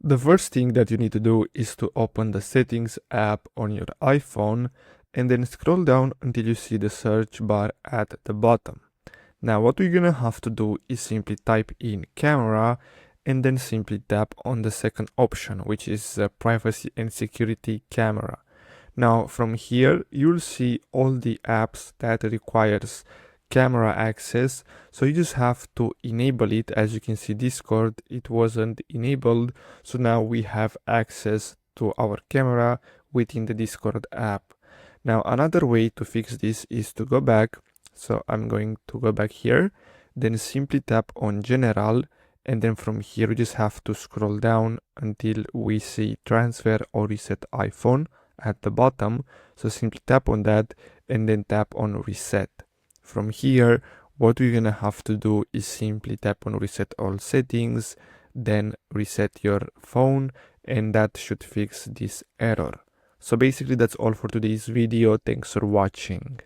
The first thing that you need to do is to open the settings app on your iPhone and then scroll down until you see the search bar at the bottom. Now what we're gonna have to do is simply type in camera and then simply tap on the second option, which is privacy and security camera. Now from here you'll see all the apps that requires camera access, so you just have to enable it. As you can see, Discord, it wasn't enabled, so now we have access to our camera within the Discord app. Now another way to fix this is to go back. So I'm going to go back here, then simply tap on general, and then from here we just have to scroll down until we see transfer or reset iPhone at the bottom. So simply tap on that and then tap on reset. From here, what we're gonna have to do is simply tap on reset all settings, then reset your phone, and that should fix this error. So basically that's all for today's video. Thanks for watching.